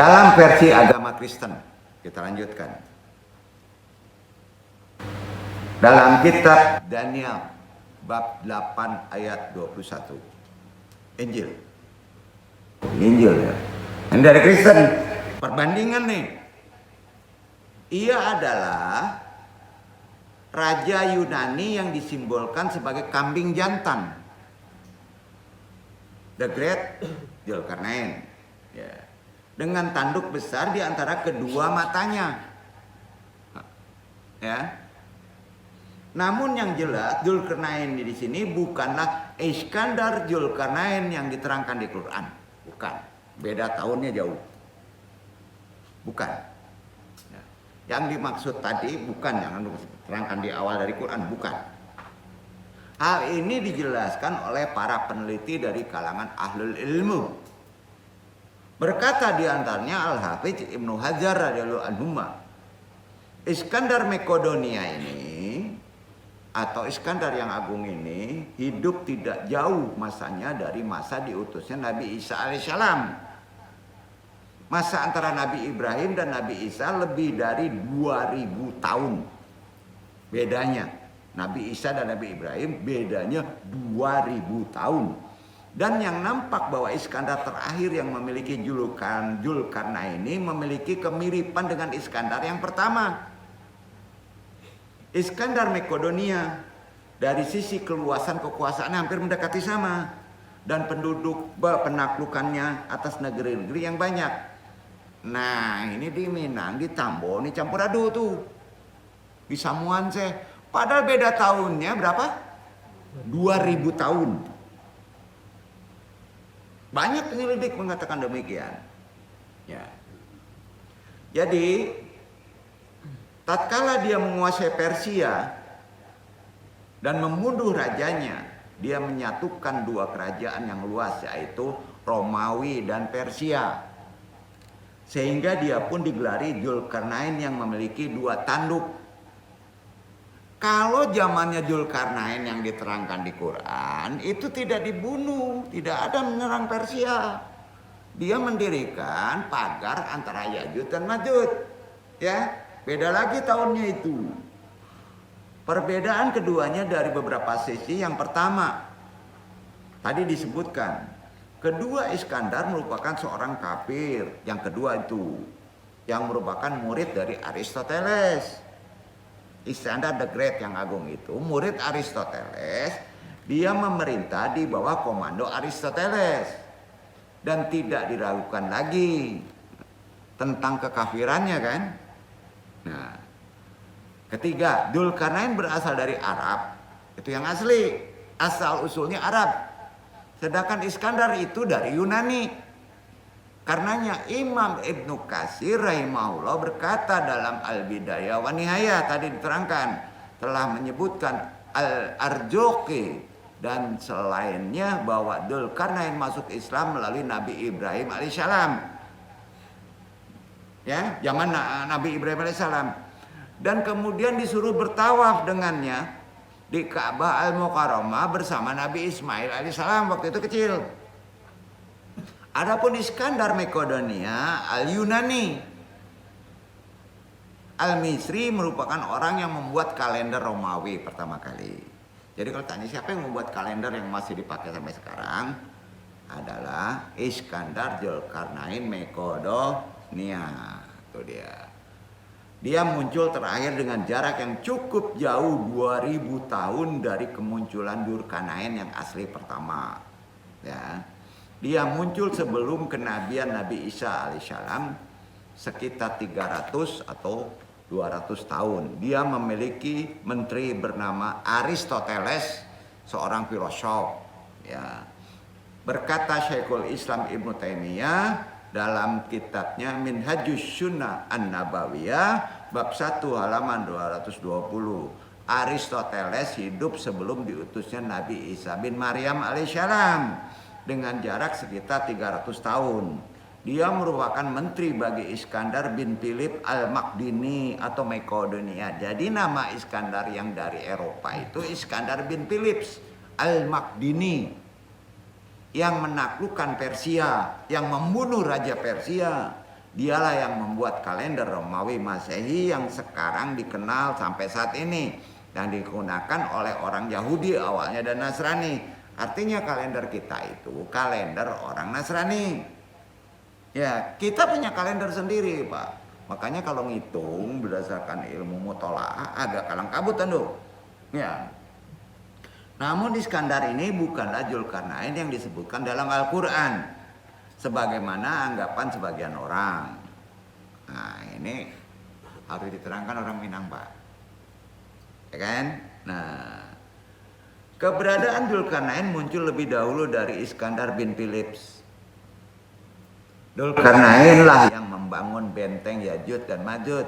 Dalam versi agama Kristen, kita lanjutkan. Dalam kitab Daniel bab 8 ayat 21. Injil ya. Ini dari Kristen. Perbandingan nih. Ia adalah raja Yunani yang disimbolkan sebagai kambing jantan. The Great Zulkarnain. Ya. Dengan tanduk besar di antara kedua matanya. Ya. Namun yang jelas Zulkarnain di sini bukanlah Iskandar Zulkarnain yang diterangkan di Quran. Bukan. Beda tahunnya jauh. Bukan. Ya. Yang dimaksud tadi bukan yang diterangkan di awal dari Quran, bukan. Hal ini dijelaskan oleh para peneliti dari kalangan ahlul ilmu. Berkata di antaranya Al-Hafidz Ibnu Hajar radhiyallahu anhu, Iskandar Makedonia ini atau Iskandar yang agung ini hidup tidak jauh masanya dari masa diutusnya Nabi Isa alaihissalam. Masa antara Nabi Ibrahim dan Nabi Isa lebih dari 2000 tahun. Bedanya Nabi Isa dan Nabi Ibrahim bedanya 2000 tahun. Dan yang nampak bahwa Iskandar terakhir yang memiliki julukan Zulkarnain ini memiliki kemiripan dengan Iskandar yang pertama. Iskandar Makedonia dari sisi keluasan kekuasaannya hampir mendekati sama. Dan penduduk penaklukannya atas negeri-negeri yang banyak. Nah ini di Minang, di Tambon, ini campur aduk tuh. Di Samuan padahal beda tahunnya berapa? 2000 tahun. Banyak penyelidik mengatakan demikian. Ya. Jadi, tatkala dia menguasai Persia dan membunuh rajanya, dia menyatukan dua kerajaan yang luas, yaitu Romawi dan Persia. Sehingga dia pun digelari Zulkarnain yang memiliki dua tanduk. Kalau zamannya Zulkarnain yang diterangkan di Quran itu tidak dibunuh, tidak ada menyerang Persia. Dia mendirikan pagar antara Ya'juj dan Ma'juj. Ya, beda lagi tahunnya itu. Perbedaan keduanya dari beberapa sisi. Yang pertama, tadi disebutkan, kedua Iskandar merupakan seorang kafir. Yang kedua itu, yang merupakan murid dari Aristoteles. Iskandar the Great yang agung itu murid Aristoteles, dia memerintah di bawah komando Aristoteles dan tidak diragukan lagi tentang kekafirannya kan. Nah, ketiga, Zulkarnain berasal dari Arab, itu yang asli, asal usulnya Arab. Sedangkan Iskandar itu dari Yunani. Karenanya Imam Ibnu Katsir rahimahullah berkata dalam Al-Bidayah wa Nihayah tadi diterangkan, telah menyebutkan Al-Arjuqi dan selainnya bahwa Zulkarnain masuk Islam melalui Nabi Ibrahim alaihissalam. Ya, zaman Nabi Ibrahim alaihissalam. Dan kemudian disuruh bertawaf dengannya di Ka'bah Al-Mukarramah bersama Nabi Ismail alaihissalam waktu itu kecil. Adapun Iskandar Makedonia Al-Yunani Al-Misri merupakan orang yang membuat kalender Romawi pertama kali. Jadi kalau tanya siapa yang membuat kalender yang masih dipakai sampai sekarang, adalah Iskandar Zulkarnain Makedonia. Itu dia. Dia muncul terakhir dengan jarak yang cukup jauh 2000 tahun dari kemunculan Zulkarnain yang asli pertama. Ya. Dia muncul sebelum kenabian Nabi Isa alaihissalam sekitar 300 atau 200 tahun. Dia memiliki menteri bernama Aristoteles, seorang filosof. Ya. Berkata Syekhul Islam Ibnu Taimiyah dalam kitabnya Minhajus Sunnah An-Nabawiyah bab 1 halaman 220. Aristoteles hidup sebelum diutusnya Nabi Isa bin Maryam alaihissalam dengan jarak sekitar 300 tahun. Dia merupakan menteri bagi Iskandar bin Philip Al-Makdini atau Makedonia. Jadi nama Iskandar yang dari Eropa itu Iskandar bin Philip Al-Makdini, yang menaklukkan Persia, yang membunuh Raja Persia, Dialah yang membuat kalender Romawi Masehi yang sekarang dikenal sampai saat ini dan digunakan oleh orang Yahudi awalnya dan Nasrani. Artinya kalender kita itu kalender orang Nasrani. Ya, kita punya kalender sendiri, Pak. Makanya kalau ngitung berdasarkan ilmu mutolaah agak kalang kabut tentu. Ya. Namun Iskandar ini bukanlah Dzulkarnain yang disebutkan dalam Al-Quran sebagaimana anggapan sebagian orang. Nah, ini harus diterangkan orang Minang, Pak. Ya kan? Nah, keberadaan Dzulkarnain muncul lebih dahulu dari Iskandar bin Philips. Dzulkarnain lah yang membangun benteng Yajud dan Majud.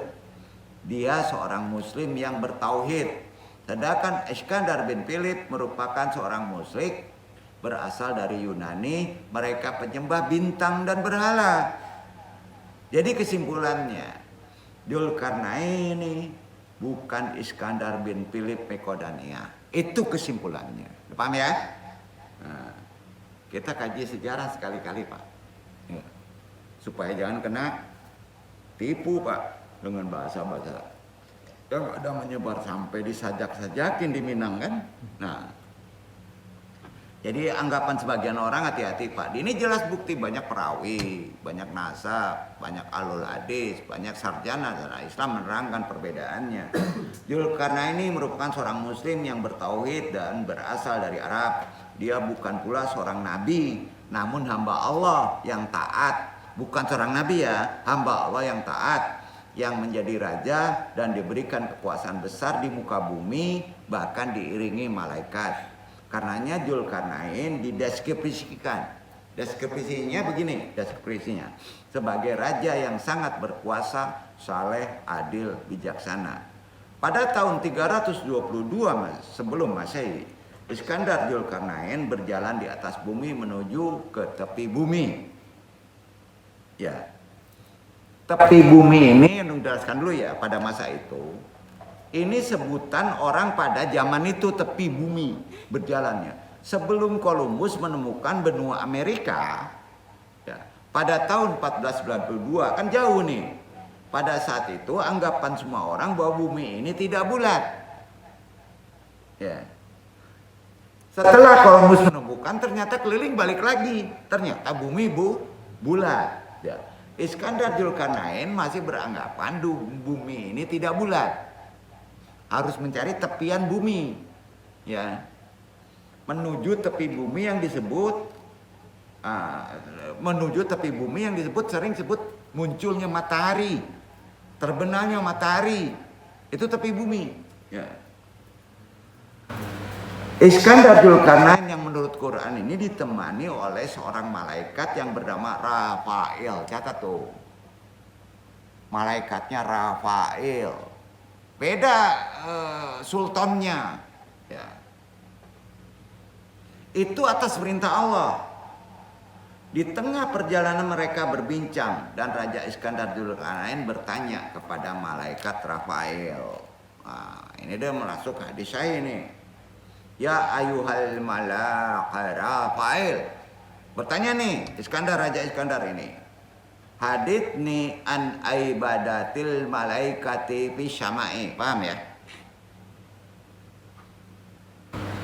Dia seorang muslim yang bertauhid. Sedangkan Iskandar bin Philips merupakan seorang musyrik berasal dari Yunani, mereka penyembah bintang dan berhala. Jadi kesimpulannya, Dzulkarnain ini bukan Iskandar bin Philips Mekodania. Itu kesimpulannya. Paham ya? Nah, kita kaji sejarah sekali-kali, Pak. Ya. Supaya jangan kena tipu, Pak, dengan bahasa-bahasa yang ada menyebar sampai disajak-sajakin di Minang kan. Nah, jadi anggapan sebagian orang hati-hati, Pak. Ini jelas bukti banyak perawi, banyak nasab, banyak alul hadis, banyak sarjana dalam Islam menerangkan perbedaannya. Dzulkarnain ini merupakan seorang muslim yang bertauhid dan berasal dari Arab. Dia bukan pula seorang nabi, namun hamba Allah yang taat. Bukan seorang nabi ya, hamba Allah yang taat, yang menjadi raja dan diberikan kekuasaan besar di muka bumi, bahkan diiringi malaikat. Karenanya Dzulkarnain dideskripsikan. Deskripsinya begini, deskripsinya. Sebagai raja yang sangat berkuasa, saleh, adil, bijaksana. Pada tahun 322 sebelum Masehi, Iskandar Dzulkarnain berjalan di atas bumi menuju ke tepi bumi. Ya. Tepi bumi ini menjelaskan dulu ya pada masa itu. Ini sebutan orang pada zaman itu tepi bumi berjalannya. Sebelum Columbus menemukan benua Amerika, ya, pada tahun 1492 kan jauh nih. Pada saat itu anggapan semua orang bahwa bumi ini tidak bulat. Ya. Setelah Columbus menemukan ternyata keliling balik lagi. Ternyata bumi bulat. Ya. Iskandar Dzulkarnain masih beranggapan bumi ini tidak bulat. Harus mencari tepian bumi, ya, menuju tepi bumi yang disebut sering sebut munculnya matahari, terbenamnya matahari, itu tepi bumi. Ya. Iskandar Dzulkarnain yang menurut Quran ini ditemani oleh seorang malaikat yang bernama Rafael. Catat tuh, malaikatnya Rafael. Beda sultannya, ya. Itu atas perintah Allah. Di tengah perjalanan mereka berbincang dan Raja Iskandar Dzulkarnain bertanya kepada malaikat Rafael. Nah, ini dia masuk hadis saya ini. Ya ayuhal malak Rafael. Bertanya nih Iskandar, Raja Iskandar ini. Hadits ni an ibadatil malaikati fi syama'i. Paham ya?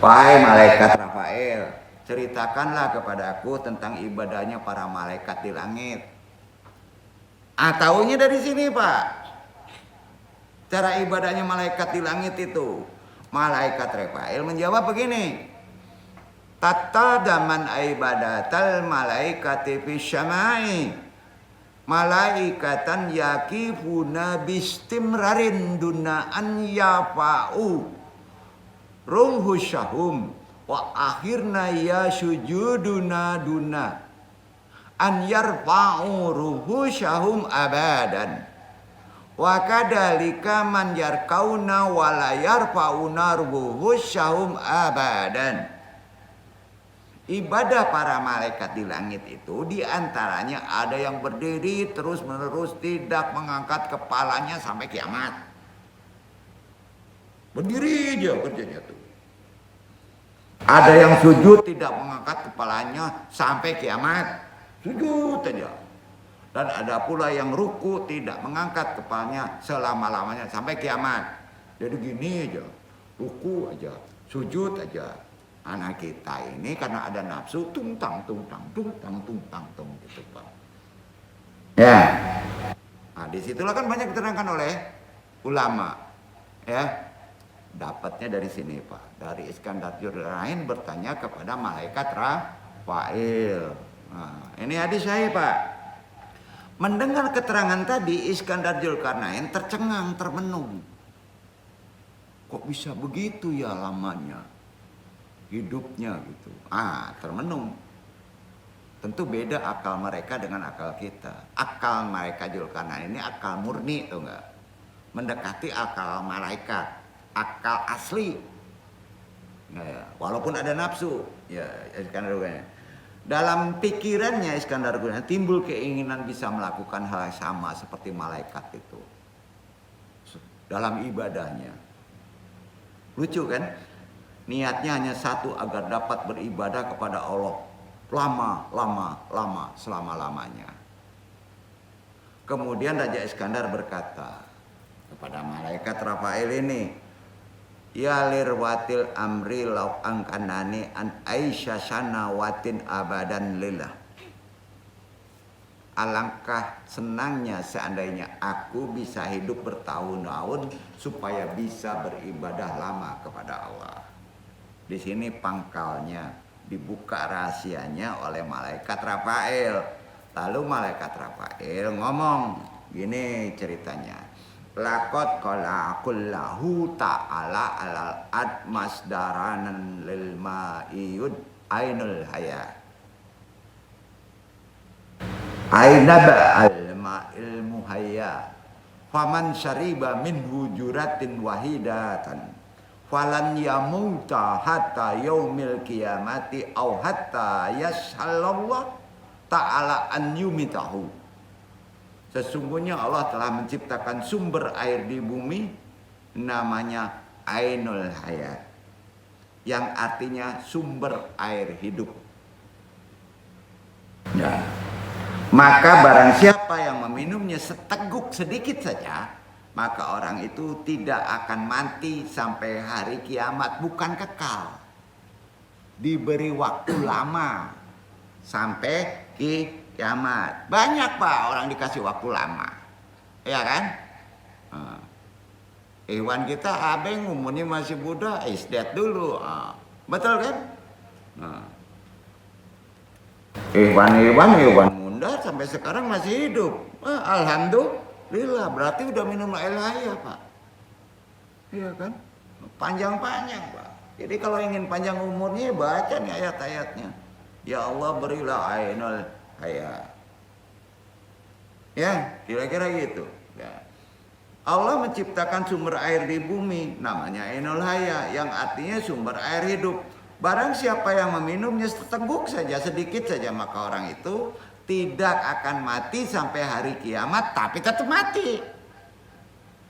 Wahai malaikat Rafael, ceritakanlah kepadaku tentang ibadahnya para malaikat di langit. Taunya dari sini, Pak. Cara ibadahnya malaikat di langit itu. Malaikat Rafael menjawab begini. Tata daman ibadatal malaikati fi syama'i. Malaikatan yakifuna bistimrarin duna an yafa'u ruhu syahum wa akhirna ya sujuduna duna an yarfa'u ruhu syahum abadan wa kadalika man yarkauna wa la yarfa'una ruhu syahum abadan. Ibadah para malaikat di langit itu diantaranya ada yang berdiri terus menerus tidak mengangkat kepalanya sampai kiamat. Berdiri aja kerjanya tuh. Ada yang sujud tidak mengangkat kepalanya sampai kiamat. Sujud aja. Dan ada pula yang ruku tidak mengangkat kepalanya selama-lamanya sampai kiamat. Jadi gini aja, ruku aja, sujud aja. Anak kita ini karena ada nafsu tungtang tungtang gitu Pak. Ya. Nah, disitulah kan banyak diterangkan oleh ulama. Ya. Dapatnya dari sini Pak. Dari Iskandar Dzulkarnain bertanya kepada malaikat Rafail. Nah, ini hadis saya Pak. Mendengar keterangan tadi, Iskandar Dzulkarnain tercengang, termenung. Kok bisa begitu ya lamanya hidupnya gitu. Termenung. Tentu beda akal mereka dengan akal kita. Akal mereka Dzulkarnain ini akal murni tuh enggak. Mendekati akal malaikat, akal asli. Nah, ya. Walaupun ada nafsu, ya Iskandar Dzulkarnain. Dalam pikirannya Iskandar Dzulkarnain timbul keinginan bisa melakukan hal yang sama seperti malaikat itu. Dalam ibadahnya. Lucu kan? Niatnya hanya satu agar dapat beribadah kepada Allah. Lama, selama-lamanya. Kemudian Raja Iskandar berkata kepada malaikat Rafael ini, ya lirwatil amri law angkanani an Aisyah sanawatin abadan lillah. Alangkah senangnya seandainya aku bisa hidup bertahun-tahun supaya bisa beribadah lama kepada Allah. Di sini pangkalnya, dibuka rahasianya oleh malaikat Rafael. Lalu malaikat Rafael ngomong, gini ceritanya. Laqad qala kullahu ta'ala alal admas daranan lil ma'iyud ainul haya. Ainaba al ma'il muhayya. Faman syariba min hujuratin wahidatan falan yamuta hatta yaumil qiyamati au hatta yashallallah ta'ala an yumitahu. Sesungguhnya Allah telah menciptakan sumber air di bumi namanya Ainul Hayat, yang artinya sumber air hidup. Ya. Maka barang siapa yang meminumnya seteguk sedikit saja, maka orang itu tidak akan mati sampai hari kiamat, bukan kekal. Diberi waktu lama sampai kiamat. Banyak Pak orang dikasih waktu lama. Ya kan? Iwan kita abeng umurnya masih muda, isdat dulu. Betul kan? Iwan muda sampai sekarang masih hidup. Alhamdulillah, berarti udah minum air hayat Pak. Iya kan? Panjang-panjang Pak. Jadi kalau ingin panjang umurnya baca nih ayat-ayatnya. Ya Allah berilah ainul hayat. Ya, kira-kira gitu. Ya. Allah menciptakan sumber air di bumi namanya ainul hayat, yang artinya sumber air hidup. Barang siapa yang meminumnya seteguk saja, sedikit saja, maka orang itu tidak akan mati sampai hari kiamat, tapi tetap mati.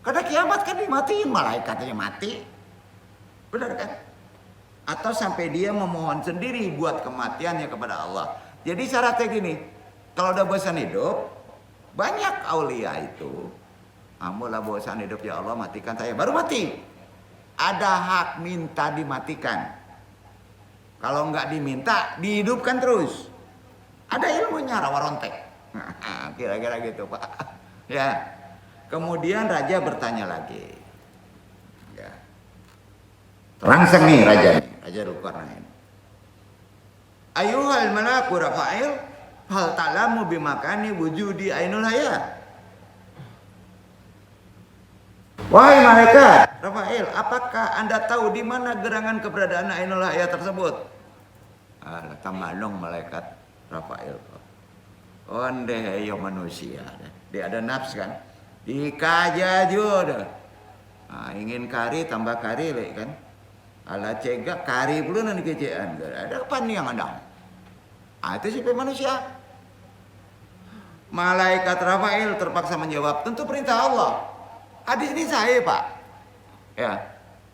Karena kiamat kan dimatiin, malaikatnya mati. Benar kan? Atau sampai dia memohon sendiri buat kematiannya kepada Allah. Jadi syaratnya gini, kalau udah bosan hidup, banyak aulia itu, amulah bosan hidup ya Allah matikan saya, baru mati. Ada hak minta dimatikan. Kalau nggak diminta, dihidupkan terus. Ada ilmunya rawa rontek. Kira-kira gitu Pak. Ya. Kemudian raja bertanya lagi. Ya. Terangsang nih raja nih. Raja Dzulkarnain. Ayuhal malaku Rafail, hal ta'lamu bimakani wujudi ainul hayat. Wahai malaikat Rafail, apakah Anda tahu di mana gerangan keberadaan ainul hayat tersebut? Tamalong malaikat Rafail. Onde yo manusia. Dia ada nafs kan? Dikaja juga. Ingin kari tambah kari lek kan? Ala cegak kari pula nanti kejaan. Ada apa nih yang ada? Itu sih manusia. Malaikat Rafail terpaksa menjawab, tentu perintah Allah. Hadis ini sahih Pak. Ya.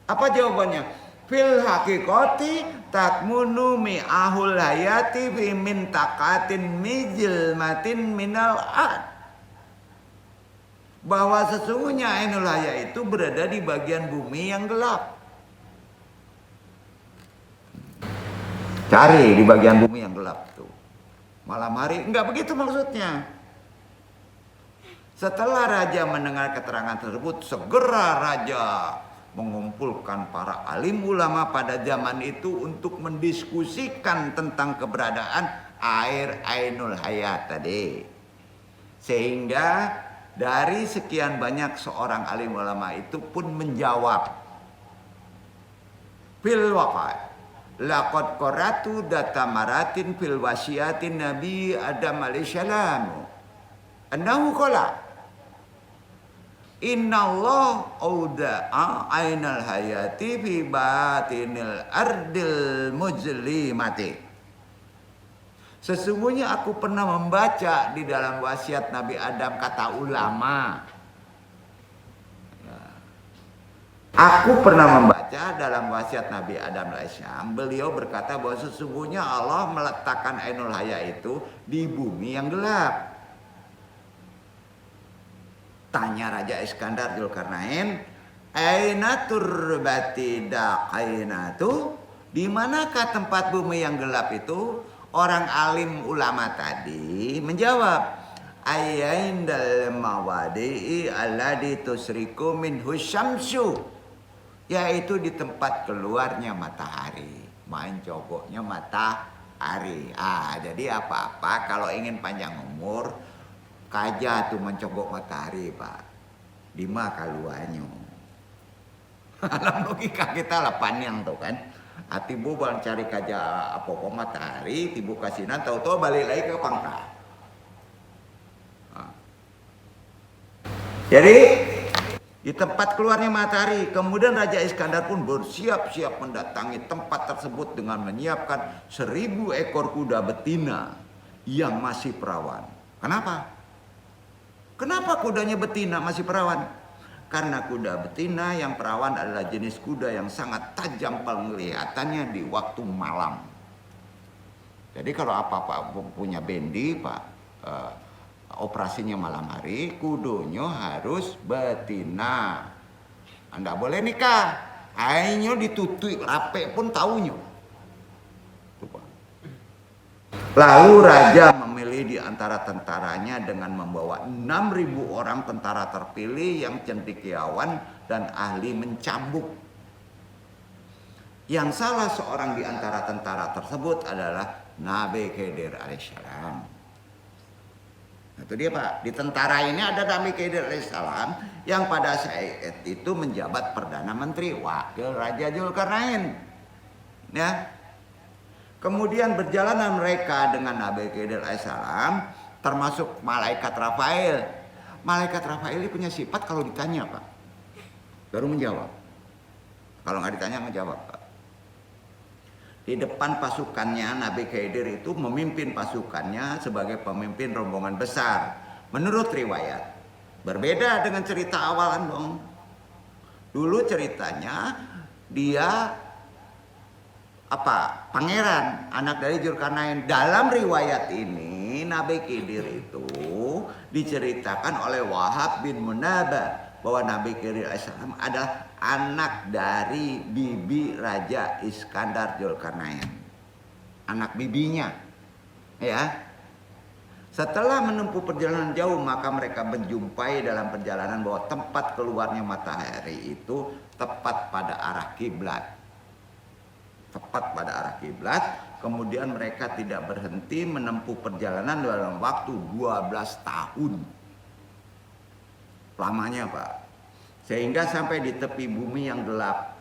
Apa jawabannya? Fil hakikati takmunu mi'ahul hayati fi min takatin mijil matin minal ad. Bahwa sesungguhnya ainul haya itu berada di bagian bumi yang gelap. Cari di bagian bumi yang gelap tuh. Malam hari, enggak begitu maksudnya. Setelah raja mendengar keterangan tersebut, segera raja mengumpulkan para alim ulama pada zaman itu untuk mendiskusikan tentang keberadaan air ainul hayat tadi. Sehingga dari sekian banyak seorang alim ulama itu pun menjawab, fil waqai laqad qaratu data maratin fil wasiyatin Nabi Adam alaihissalam annahu qala innallah auda'a ainal hayati fi batinil ardil mujlimati. Sesungguhnya aku pernah membaca di dalam wasiat Nabi Adam, kata ulama. Aku pernah membaca dalam wasiat Nabi Adam alaihissalam, beliau berkata bahwa sesungguhnya Allah meletakkan ainul haya itu di bumi yang gelap. Tanya Raja Iskandar Dzulkarnain, aina turbati daqainatu? Di manakah tempat bumi yang gelap itu? Orang alim ulama tadi menjawab, ayaindal mawadi'i alladhi tusriku minhu syamsu, yaitu di tempat keluarnya matahari, main cogoknya matahari. Jadi apa-apa kalau ingin panjang umur, kaja tuh mencogok matahari, Pak. Dima kaluanyo. Dalam logika kita lah panjang tuh kan. Tibu bang cari kaja apa matahari, tibu kasinan, tahu-tahu balik lagi ke pangkal. Jadi di tempat keluarnya matahari, kemudian Raja Iskandar pun bersiap-siap mendatangi tempat tersebut dengan menyiapkan 1000 ekor kuda betina yang masih perawan. Kenapa? Kenapa kudanya betina masih perawan? Karena kuda betina yang perawan adalah jenis kuda yang sangat tajam penglihatannya di waktu malam. Jadi kalau apa-apa punya bendi, Pak, operasinya malam hari, kudonya harus betina. Anda boleh nikah, ainyo ditutui rape pun taunya. Lalu raja memilih di antara tentaranya dengan membawa 6.000 orang tentara terpilih yang cendekiawan dan ahli mencambuk. Yang salah seorang di antara tentara tersebut adalah Nabi Khidir alaihissalam. Itu dia, Pak. Di tentara ini ada Nabi Khidir alaihissalam yang pada saat itu menjabat Perdana Menteri, wakil Raja Dzulkarnain. Ya. Kemudian berjalanan mereka dengan Nabi Khidir alaihissalam, termasuk malaikat Rafael. Malaikat Rafael ini punya sifat kalau ditanya, Pak, baru menjawab. Kalau nggak ditanya menjawab, Pak. Di depan pasukannya, Nabi Khidir itu memimpin pasukannya sebagai pemimpin rombongan besar. Menurut riwayat, berbeda dengan cerita awalan dong. Dulu ceritanya dia pangeran, anak dari Dzulkarnain. Dalam riwayat ini Nabi Khidir itu diceritakan oleh Wahab bin Munabah bahwa Nabi Khidir alaihissalam adalah anak dari bibi Raja Iskandar Dzulkarnain, anak bibinya. Ya. Setelah menempuh perjalanan jauh, maka mereka menjumpai dalam perjalanan bahwa tempat keluarnya matahari itu tepat pada arah kiblat. Tepat pada arah kiblat. Kemudian mereka tidak berhenti menempuh perjalanan dalam waktu 12 tahun. Lamanya, Pak. Sehingga sampai di tepi bumi yang gelap.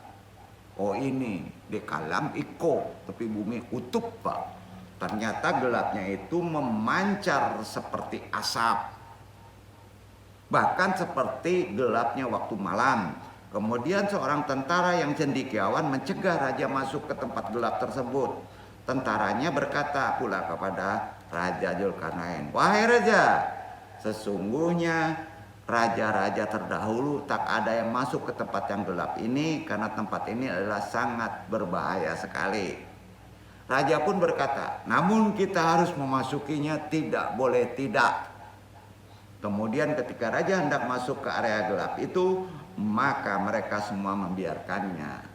Oh ini, di kalam iko, tepi bumi kutub, Pak. Ternyata gelapnya itu memancar seperti asap. Bahkan seperti gelapnya waktu malam. Kemudian seorang tentara yang cendekiawan mencegah raja masuk ke tempat gelap tersebut. Tentaranya berkata pula kepada Raja Dzulkarnain, "Wahai raja, sesungguhnya raja-raja terdahulu tak ada yang masuk ke tempat yang gelap ini karena tempat ini adalah sangat berbahaya sekali. Raja pun berkata, namun kita harus memasukinya, tidak boleh tidak. Kemudian ketika raja hendak masuk ke area gelap itu, maka mereka semua membiarkannya.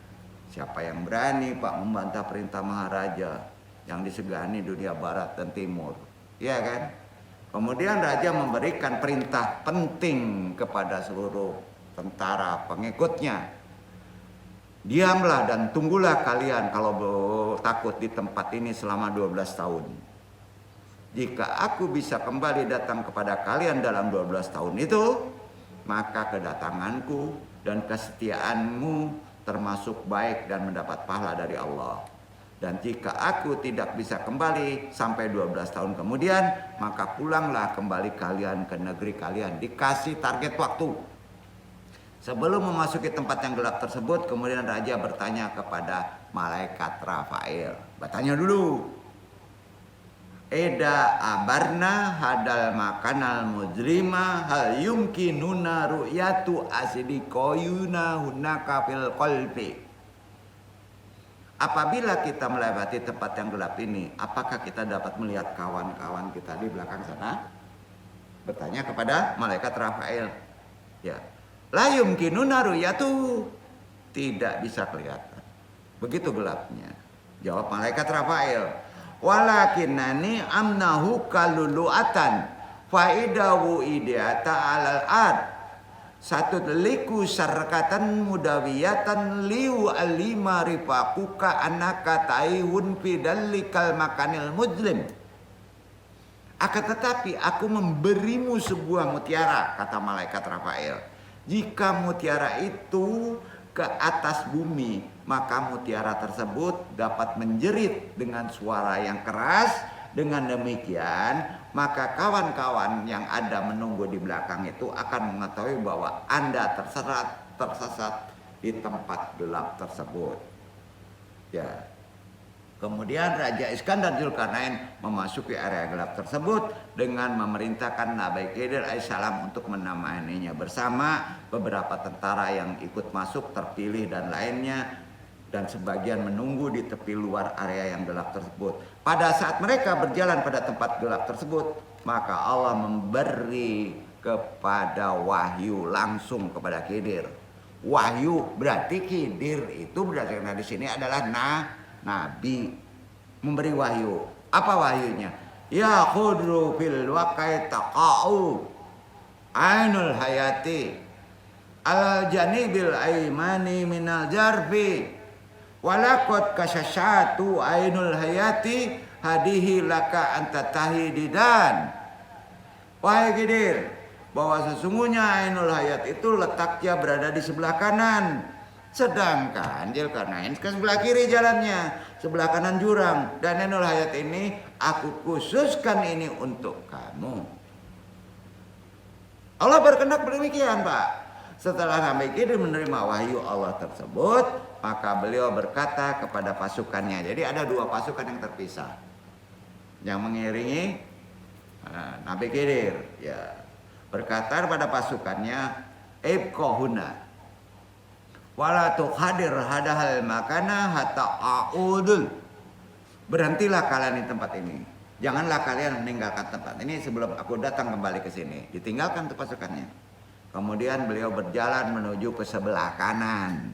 Siapa yang berani Pak membantah perintah maharaja yang disegani dunia barat dan timur? Iya kan? Kemudian raja memberikan perintah penting kepada seluruh tentara pengikutnya. Diamlah dan tunggulah kalian kalau takut di tempat ini selama 12 tahun. Jika aku bisa kembali datang kepada kalian dalam 12 tahun itu, maka kedatanganku dan kesetiaanmu termasuk baik dan mendapat pahala dari Allah. Dan jika aku tidak bisa kembali sampai 12 tahun kemudian, maka pulanglah kembali kalian ke negeri kalian. Dikasih target waktu. Sebelum memasuki tempat yang gelap tersebut, kemudian raja bertanya kepada malaikat Rafael. Bertanya dulu. Eda abarna hadal makanal mujrima hal yumkinuna ru'yatu asidikoyuna hunaka fil qalbi. Apabila kita melewati tempat yang gelap ini, apakah kita dapat melihat kawan-kawan kita di belakang sana? Bertanya kepada malaikat Rafael. Ya. La yumkinuna ru'yatu, tidak bisa kelihatan. Begitu gelapnya. Jawab malaikat Rafael. Walakinani amnahu kaluluatan faidawu ideata alal ad satu liku sarkatan mudawiyatan liu alima rifakuka anaka taihun fidalikal makanil muslim. Akan tetapi aku memberimu sebuah mutiara, kata malaikat Rafael. Jika mutiara itu ke atas bumi, maka mutiara tersebut dapat menjerit dengan suara yang keras. Dengan demikian, maka kawan-kawan yang ada menunggu di belakang itu akan mengetahui bahwa Anda tersesat di tempat gelap tersebut. Ya. Kemudian Raja Iskandar Zulkarnain memasuki area gelap tersebut dengan memerintahkan Nabi Khidir alaihissalam untuk menemaninya bersama beberapa tentara yang ikut masuk terpilih dan lainnya, dan sebagian menunggu di tepi luar area yang gelap tersebut. Pada saat mereka berjalan pada tempat gelap tersebut, maka Allah memberi kepada wahyu langsung kepada Khidir. Wahyu berarti Khidir itu berarti di sini adalah Nabi memberi wahyu. Apa wahyunya? Ya khudru fil waqai taqa'u ainul hayati al janibil aimani minal jarfi walakot kasyashatu ainul hayati hadihi laka antatahi didan. Wahai Khidir, bahwa sesungguhnya ainul hayat itu letaknya berada di sebelah kanan. Sedangkan Zulkarnain ke sebelah kiri jalannya, sebelah kanan jurang. Dan ainul hayat ini aku khususkan ini untuk kamu. Allah berkehendak demikian, Pak. Setelah Nabi Khidir menerima wahyu Allah tersebut, maka beliau berkata kepada pasukannya. Jadi ada dua pasukan yang terpisah, yang mengiringi Nabi Khidir. Ya, berkata pada pasukannya, ibqahuna wala tuhadir hadahal makana hatta a'udul. Berhentilah kalian di tempat ini. Janganlah kalian meninggalkan tempat ini sebelum aku datang kembali ke sini. Ditinggalkan tuh pasukannya. Kemudian beliau berjalan menuju ke sebelah kanan.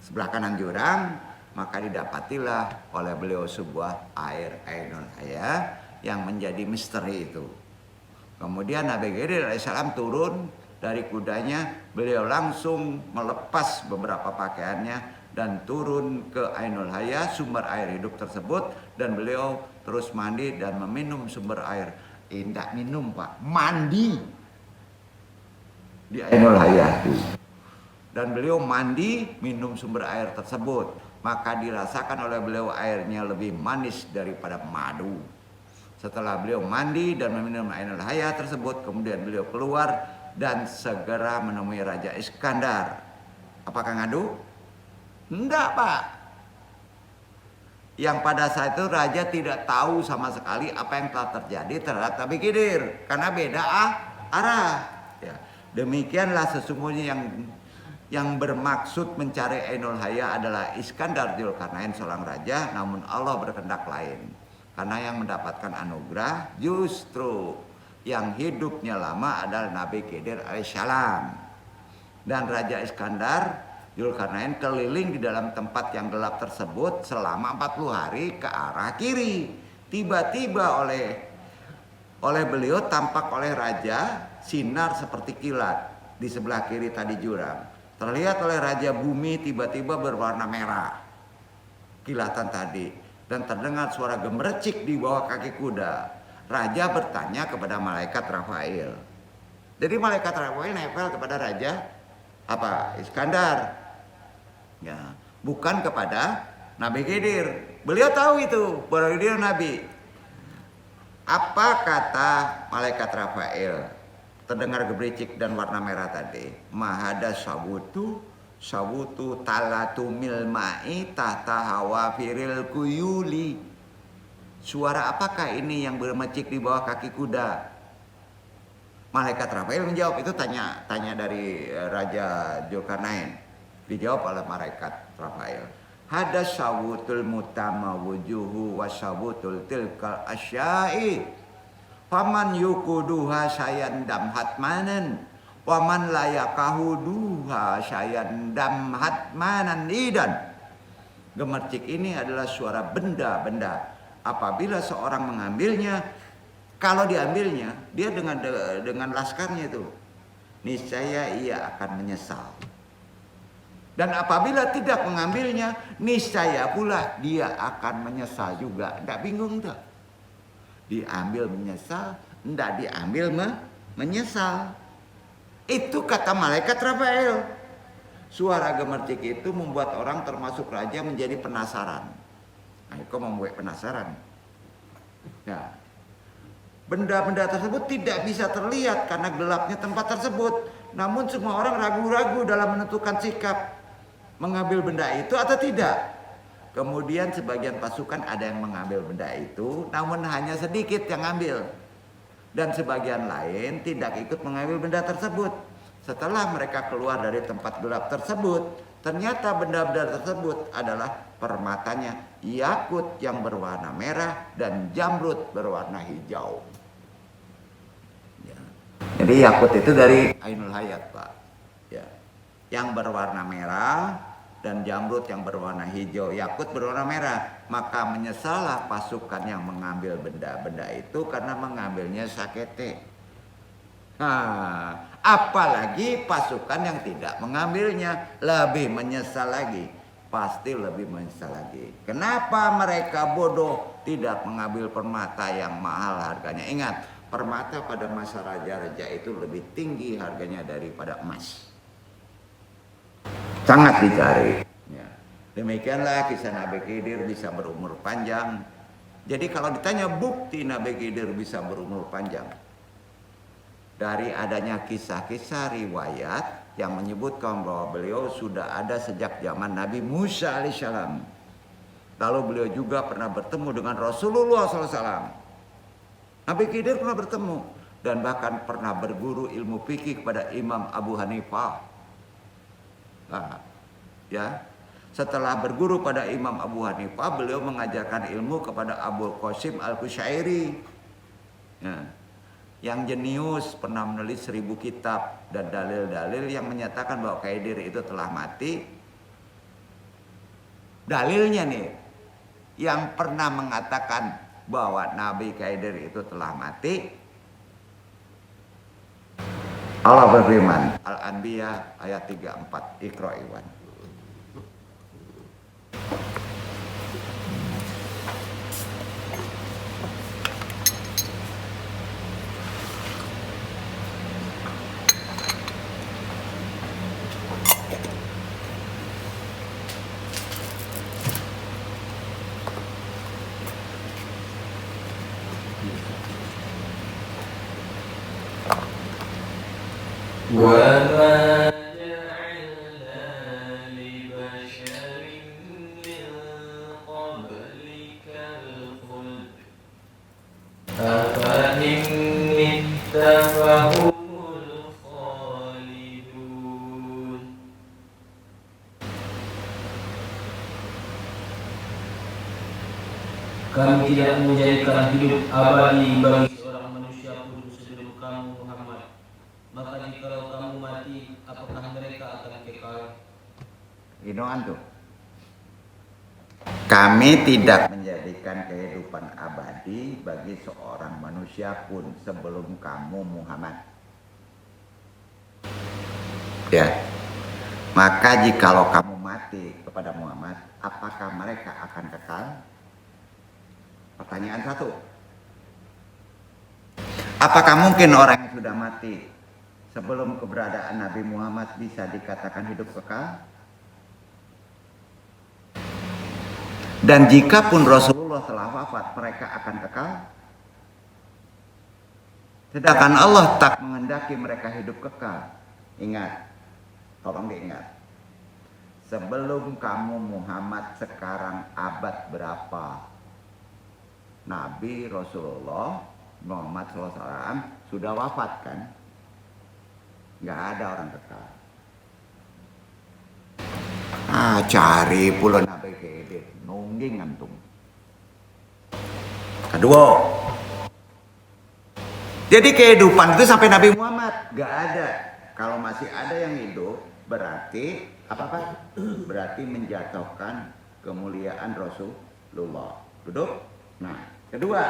Sebelah kanan jurang, maka didapatilah oleh beliau sebuah air ainul hayah yang menjadi misteri itu. Kemudian Nabi Khidir alaihissalam turun dari kudanya, beliau langsung melepas beberapa pakaiannya dan turun ke ainul hayah, sumber air hidup tersebut, dan beliau terus mandi dan meminum sumber air. Tidak minum, Pak, mandi di ainul hayah itu. Dan beliau mandi, minum sumber air tersebut, maka dirasakan oleh beliau airnya lebih manis daripada madu. Setelah beliau mandi dan meminum ainul hayah tersebut, kemudian beliau keluar dan segera menemui Raja Iskandar. Apakah ngadu? Enggak, Pak. Yang pada saat itu raja tidak tahu sama sekali apa yang telah terjadi terhadap Nabi Khidir, karena beda arah. Ya. Demikianlah sesungguhnya yang bermaksud mencari Ainul Haya adalah Iskandar Dzulkarnain seorang raja, namun Allah berkehendak lain. Karena yang mendapatkan anugerah justru yang hidupnya lama adalah Nabi Khidir alaihissalam. Dan Raja Iskandar Dzulkarnain keliling di dalam tempat yang gelap tersebut selama 40 hari ke arah kiri. Tiba-tiba oleh beliau tampak oleh raja sinar seperti kilat di sebelah kiri tadi jurang. Terlihat oleh raja bumi tiba-tiba berwarna merah kilatan tadi, dan terdengar suara gemercik di bawah kaki kuda. Raja bertanya kepada malaikat Rafael. Jadi malaikat Rafael nempel kepada raja Iskandar. Ya, bukan kepada Nabi Khidir. Beliau tahu itu bahwa dia Nabi. Apa kata malaikat Rafael? Terdengar gemericik dan warna merah tadi. Mahada sawutu talatu milma'i tahta hawa firil kuyuli. Suara apakah ini yang bermecik di bawah kaki kuda? Malaikat Rafael menjawab, itu tanya dari Raja Dzulkarnain. Dijawab oleh malaikat Rafael. Hada sawutul mutama wujuhu wa sawutul tilkal asyai. Faman yukuduha sayandam hatmanan. Waman layakahuduha sayandam hatmanan idan. Gemercik ini adalah suara benda-benda. Apabila seorang mengambilnya, kalau diambilnya, dia dengan laskarnya itu, niscaya ia akan menyesal. Dan apabila tidak mengambilnya, niscaya pula dia akan menyesal juga. Tidak bingung tak? Diambil menyesal, tidak diambil menyesal. Itu kata malaikat Rafael. Suara gemercik itu membuat orang termasuk raja menjadi penasaran. Nah, kok membuat penasaran? Ya. Benda-benda tersebut tidak bisa terlihat karena gelapnya tempat tersebut. Namun semua orang ragu-ragu dalam menentukan sikap mengambil benda itu atau tidak. Kemudian sebagian pasukan ada yang mengambil benda itu, namun hanya sedikit yang ambil. Dan sebagian lain tidak ikut mengambil benda tersebut. Setelah mereka keluar dari tempat gelap tersebut, ternyata benda-benda tersebut adalah permatanya yakut yang berwarna merah dan jamrud berwarna hijau. Ya. Jadi yakut itu dari Ainul Hayat, Pak. Ya. Yang berwarna merah dan jamrud yang berwarna hijau, yakut berwarna merah. Maka menyesallah pasukan yang mengambil benda-benda itu karena mengambilnya sakete. Nah, apalagi pasukan yang tidak mengambilnya lebih menyesal lagi. Pasti lebih menyesal lagi. Kenapa mereka bodoh tidak mengambil permata yang mahal harganya? Ingat, permata pada masa raja-raja itu lebih tinggi harganya daripada emas. Sangat dicari. Ya. Demikianlah kisah Nabi Khidir bisa berumur panjang. Jadi kalau ditanya bukti Nabi Khidir bisa berumur panjang, dari adanya kisah-kisah riwayat yang menyebutkan bahwa beliau sudah ada sejak zaman Nabi Musa alaihissalam. Lalu beliau juga pernah bertemu dengan Rasulullah SAW. Nabi Khidir pernah bertemu dan bahkan pernah berguru ilmu fikih kepada Imam Abu Hanifah. Nah, ya, setelah berguru pada Imam Abu Hanifah, beliau mengajarkan ilmu kepada Abu Qasim Al-Qushairi. Ya. Yang jenius, pernah menulis 1000 kitab dan dalil-dalil yang menyatakan bahwa Khidir itu telah mati. Dalilnya nih, yang pernah mengatakan bahwa Nabi Khidir itu telah mati, Allah berfirman, Al-Anbiya ayat 34, Iqra Iwan. وما جعلنا لبشر من قبلك الخلد أفإن مت فهم الخالدون Kami tidak menjadikan hidup abadi bagi seorang manusia pun sebelum kamu Muhammad. Maka jikalau kamu mati, apakah mereka akan kekal? Ino antum. Kami tidak menjadikan kehidupan abadi bagi seorang manusia pun sebelum kamu Muhammad. Ya. Maka jikalau kamu mati kepada Muhammad, apakah mereka akan kekal? Pertanyaan satu. Apakah mungkin orang yang sudah mati sebelum keberadaan Nabi Muhammad bisa dikatakan hidup kekal? Dan jika pun Rasulullah telah wafat, mereka akan kekal? Sedangkan Allah tak menghendaki mereka hidup kekal. Ingat, tolong diingat. Sebelum kamu Muhammad sekarang abad berapa? Nabi Rasulullah Muhammad SAW sudah wafat kan? Nggak ada orang kekal. Cari pula Nabi Khidir, nungging antum. Kedua, jadi kehidupan itu sampai Nabi Muhammad nggak ada. Kalau masih ada yang hidup, berarti apa? Berarti menjatuhkan kemuliaan Rasulullah. Duduk. Nah, kedua,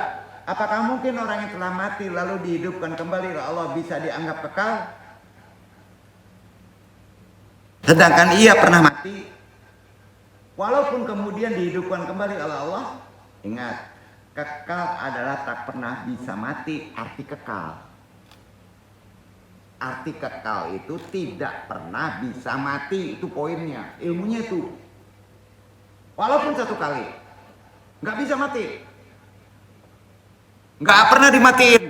apakah mungkin orang yang telah mati lalu dihidupkan kembali oleh Allah bisa dianggap kekal? Sedangkan ia pernah mati, walaupun kemudian dihidupkan kembali oleh Allah. Ingat, kekal adalah tak pernah bisa mati, arti kekal. Arti kekal itu tidak pernah bisa mati, itu poinnya, ilmunya itu. Walaupun satu kali, nggak bisa mati. Nggak pernah dimatiin.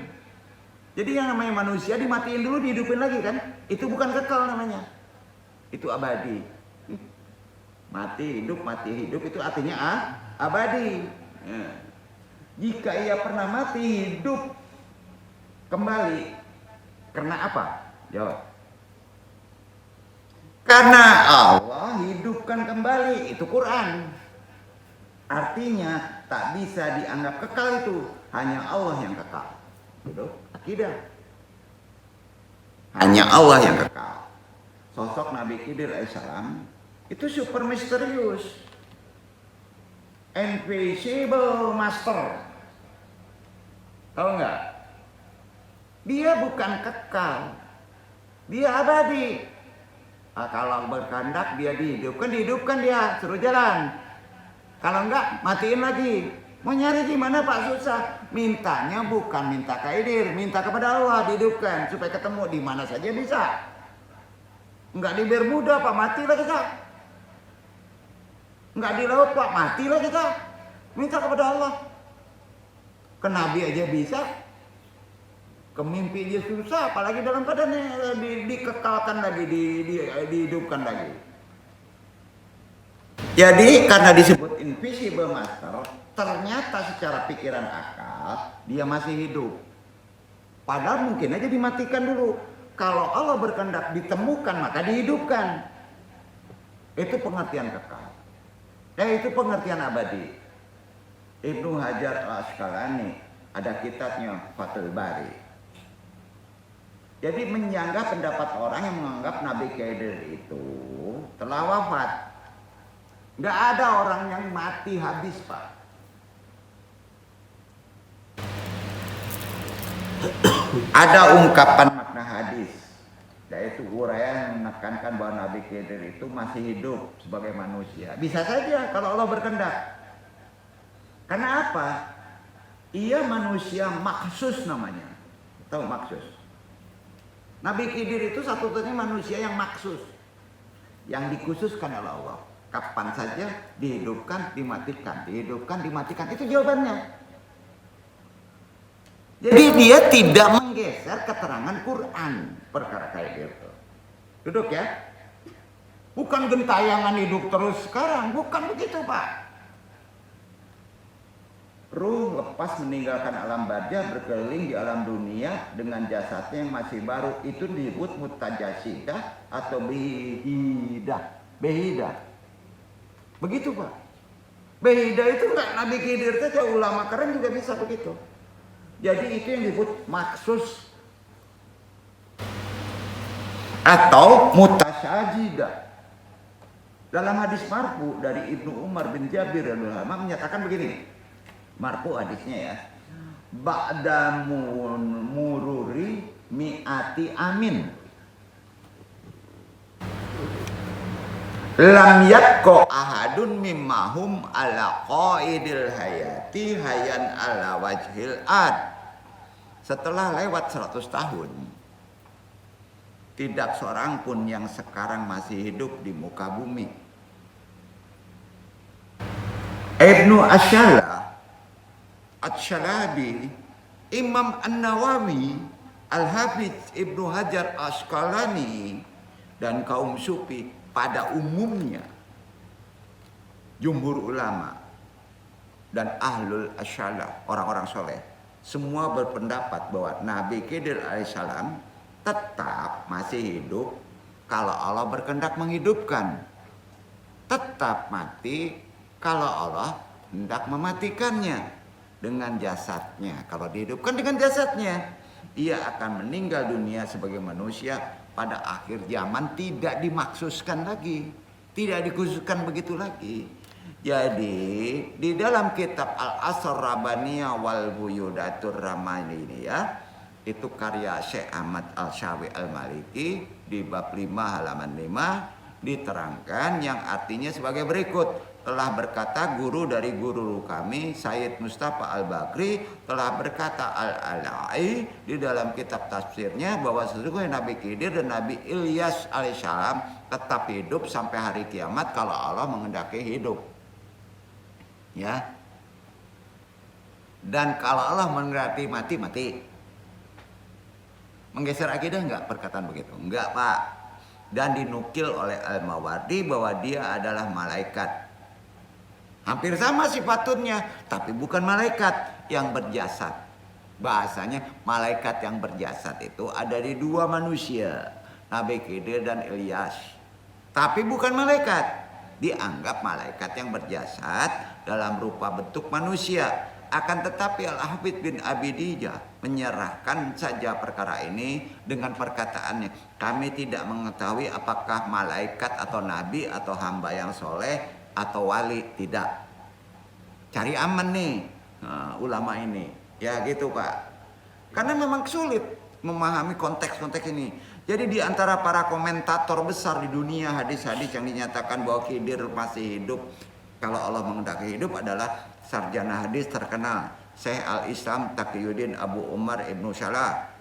Jadi yang namanya manusia dimatiin dulu, dihidupin lagi kan? Itu bukan kekal namanya. Itu abadi. Mati hidup itu artinya abadi. Ya. Jika ia pernah mati hidup kembali, karena apa? Jawab. Karena Allah hidupkan kembali, itu Quran. Artinya tak bisa dianggap kekal itu. Hanya Allah yang kekal. Itu akidah. Hanya Allah yang kekal. Sosok Nabi Khidir alaihissalam itu super misterius. Invisible master. Tahu nggak? Dia bukan kekal. Dia abadi. Kalau berkehendak dia dihidupkan dia, suruh jalan. Kalau enggak, matiin lagi. Mau nyari di mana Pak? Susah. Mintanya bukan minta ke Khidir, minta kepada Allah dihidupkan supaya ketemu di mana saja bisa. Enggak di Bermuda Pak, matilah kita. Enggak di laut Pak, matilah kita. Minta kepada Allah. Ke Nabi aja bisa. Ke mimpi aja susah, apalagi dalam keadaan dikekalkan lagi, dihidupkan lagi. Jadi karena disebut invisible master, ternyata secara pikiran akal dia masih hidup. Padahal mungkin aja dimatikan dulu. Kalau Allah berkehendak ditemukan maka dihidupkan. Itu pengertian kekal. Itu pengertian abadi. Ibnu Hajar al-Asqalani ada kitabnya Fathul Bari. Jadi menyanggah pendapat orang yang menganggap Nabi Khidir itu telah wafat. Nggak ada orang yang mati habis Pak. Ada ungkapan makna hadis, yaitu uraian yang menekankan bahwa Nabi Khidir itu masih hidup sebagai manusia. Bisa saja kalau Allah berkehendak. Karena apa? Ia manusia maksus namanya. Tahu maksus? Nabi Khidir itu satu-satunya manusia yang maksus, yang dikhususkan oleh Allah. Kapan saja dihidupkan, dimatikan, dihidupkan, dimatikan. Itu jawabannya. Jadi dia tidak menggeser keterangan Quran perkara kayak gitu. Duduk ya. Bukan gentayangan hidup terus sekarang, bukan begitu Pak. Ruh lepas meninggalkan alam barzah berkeliling di alam dunia dengan jasadnya yang masih baru, itu disebut mutajasidah atau behidah. Begitu Pak. Beda itu enggak Nabi Khidir saja, ulama keren juga bisa begitu. Jadi itu yang disebut maksus atau mutasyajidah. Dalam hadis marfu dari Ibnu Umar bin Jabir radhiyallahu anhu menyatakan begini. Marfu hadisnya ya. Ba'da mururi mi'ati amin. Lam yakko ahadun mimmahum ala qaidil hayati hayan ala wajhil ad. Setelah lewat 100 tahun, tidak seorang pun yang sekarang masih hidup di muka bumi. Ibnu Asy-Syalabi, Imam An-Nawawi, Al-Hafidz Ibnu Hajar Asqalani, dan kaum sufi pada umumnya, jumhur ulama dan ahlul asyalah, orang-orang soleh, semua berpendapat bahwa Nabi Khidir alaihissalam tetap masih hidup kalau Allah berkehendak menghidupkan, tetap mati kalau Allah hendak mematikannya dengan jasadnya. Kalau dihidupkan dengan jasadnya, ia akan meninggal dunia sebagai manusia pada akhir zaman, tidak dimaksuskan lagi, tidak dikhususkan begitu lagi. Jadi di dalam kitab Al-Asr Rabbaniyah wal Buyudatur Ramani ini ya, itu karya Syekh Ahmad Al-Syawi Al-Maliki di bab 5 halaman 5 diterangkan yang artinya sebagai berikut. Telah berkata guru dari guru kami Sayyid Mustafa Al-Bakri, telah berkata Al-Alai di dalam kitab tafsirnya bahwa sesungguhnya Nabi Khidir dan Nabi Ilyas alaihissalam tetap hidup sampai hari kiamat kalau Allah menghendaki hidup. Ya. Dan kalau Allah menghendaki mati, mati. Menggeser akidah enggak perkataan begitu? Enggak, Pak. Dan dinukil oleh Al-Mawardi bahwa dia adalah malaikat. Hampir sama sifatnya, tapi bukan malaikat yang berjasad. Bahasanya malaikat yang berjasad itu ada di dua manusia, Nabi Khidir dan Ilyas. Tapi bukan malaikat, dianggap malaikat yang berjasad dalam rupa bentuk manusia. Akan tetapi Al-Hafidz bin Abidijah menyerahkan saja perkara ini dengan perkataannya, kami tidak mengetahui apakah malaikat atau nabi atau hamba yang soleh atau wali, tidak. Cari aman nih ulama ini, ya gitu Pak. Karena memang sulit memahami konteks-konteks ini. Jadi di antara para komentator besar di dunia hadis-hadis yang dinyatakan bahwa Khidir masih hidup kalau Allah menghendaki hidup adalah sarjana hadis terkenal Syekh Al-Islam Taqiyuddin Abu Umar Ibnu Salah,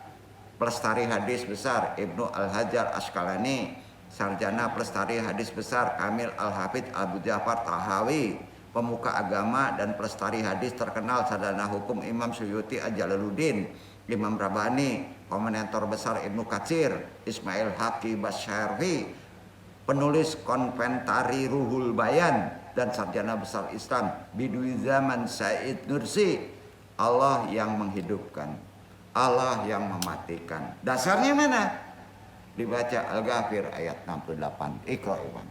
pelestari hadis besar Ibnu Al-Hajar Asqalani, sarjana pelestari hadis besar Kamil Al-Hafidz Abu Ja'far Tahawi, pemuka agama dan pelestari hadis terkenal sarjana hukum Imam Suyuti Jalaluddin, Imam Rabbani, komentator besar Ibnu Katsir, Ismail Haqi Basyarfi, penulis konventari Ruhul Bayan, dan sarjana besar Islam Bidui Zaman Said Nursi. Allah yang menghidupkan, Allah yang mematikan. Dasarnya mana? Dibaca Al-Ghafir ayat 68. Iqra Iwan.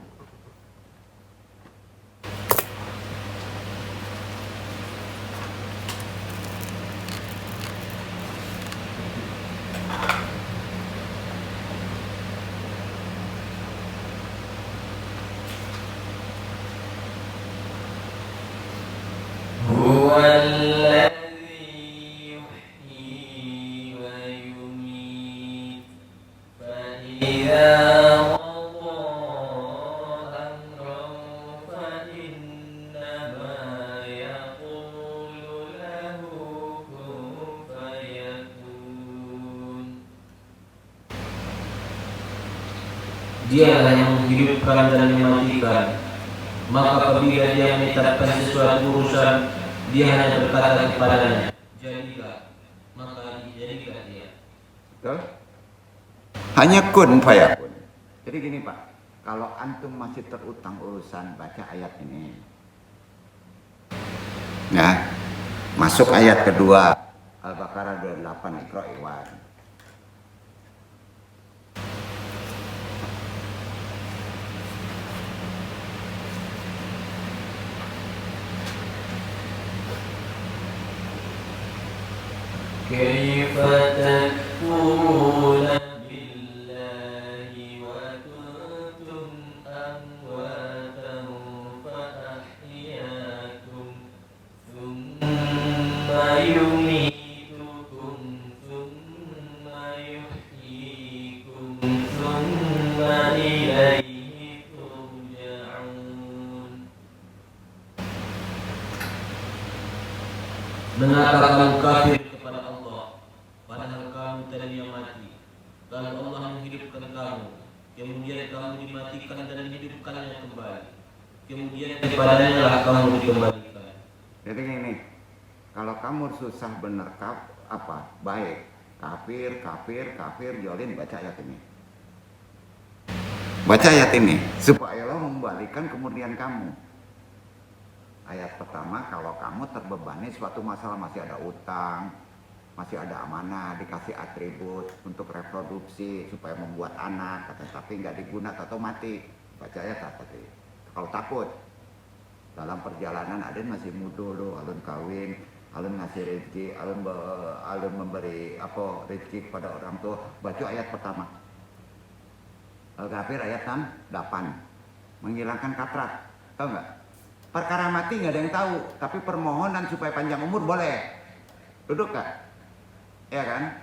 Dialah yang menghidupkan dan mematikan. Maka apabila dia menetapkan sesuatu urusan, dia hanya berkata kepadanya, jadilah, maka dijadilah dia. Betul? Hanya kun fayakun. Jadi gini Pak, kalau antum masih terutang urusan baca ayat ini. Nah, masuk ayat kedua Al-Baqarah 28, Iqra Iwan. كيف تكفرون بالله وكنتم أمواتا فأحياكم ثم يميتكم ثم يحييكم ثم إليه ترجعون. Benarkah kamu kafir kepada Allah, padahal kamu tadinya mati? Lalu Allah menghidupkan kamu, kemudian kamu dimatikan dan dihidupkannya kembali. Kemudian kepadanya lah kamu dikembalikan. Jadi gini, kalau kamu susah bener baik, kafir, jolin, baca ayat ini. Baca ayat ini supaya Allah membalikan kemudian kamu. Ayat pertama, kalau kamu terbebani suatu masalah, masih ada utang, masih ada amanah, dikasih atribut untuk reproduksi supaya membuat anak, tapi nggak digunakan atau mati, baca ayat tadi. Kalau takut dalam perjalanan ada masih muda lo, alun kawin, alun ngasih rezeki, alun memberi rezeki kepada orang tua, baca ayat pertama. Al-Ghafir ayat 8, menghilangkan katrat, tahu nggak? Perkara mati nggak ada yang tahu, tapi permohonan supaya panjang umur boleh. Duduk gak? Ya kan?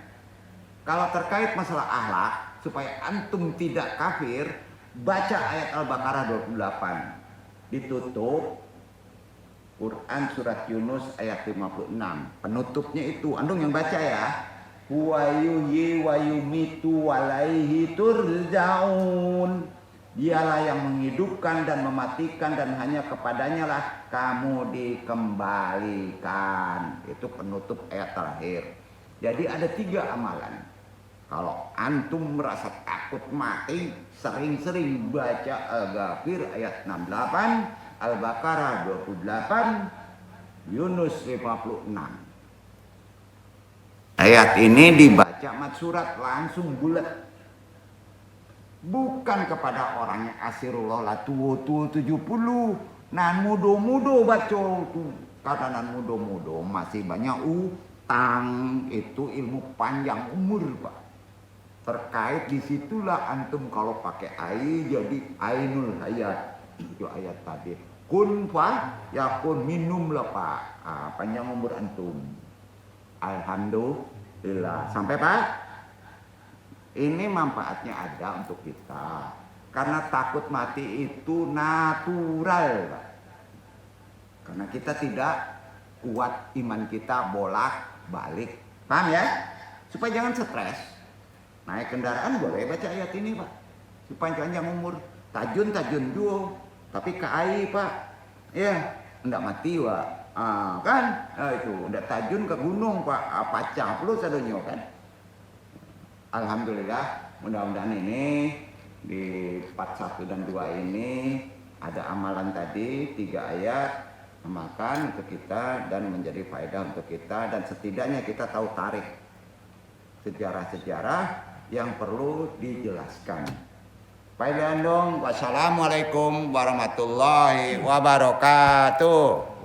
Kalau terkait masalah akhlak, supaya antum tidak kafir, baca ayat Al-Baqarah 28. Ditutup Quran surat Yunus ayat 56. Penutupnya itu, antum yang baca ya. Huwa yuhyi wa yumitu walaihi turja'un. Dialah yang menghidupkan dan mematikan dan hanya kepadanya lah kamu dikembalikan. Itu penutup ayat terakhir. Jadi ada 3 amalan. Kalau antum merasa takut mati, sering-sering baca Al-Ghafir ayat 68, Al-Baqarah 28, Yunus 56. Ayat ini dibaca mat surat langsung bulat. Bukan kepada orang yang asirullah lah tua 70, nan mudo baca tuh. Karena nan mudo masih banyak utang, itu ilmu panjang umur Pak. Terkait disitulah antum kalau pakai ai jadi ainul hayat, itu ayat tadi. Kun fa yakun minum lah Pak. Panjang umur antum. Alhamdulillah. Sampai Pak. Ini manfaatnya ada untuk kita. Karena takut mati itu natural. Karena kita tidak kuat iman kita bolak-balik. Paham ya? Supaya jangan stres. Naik kendaraan boleh baca ayat ini Pak. Supaya panjang umur. Tajun duo. Tapi KAI Pak. Ya, enggak mati Pak. Kan? Itu udah tajun ke gunung Pak. Pacang plus adanya kan. Alhamdulillah, mudah-mudahan ini di part 1 dan 2 ini ada amalan tadi 3 ayat memakan untuk kita dan menjadi faedah untuk kita, dan setidaknya kita tahu tarik sejarah-sejarah yang perlu dijelaskan. Faedah dong. Wassalamualaikum warahmatullahi wabarakatuh.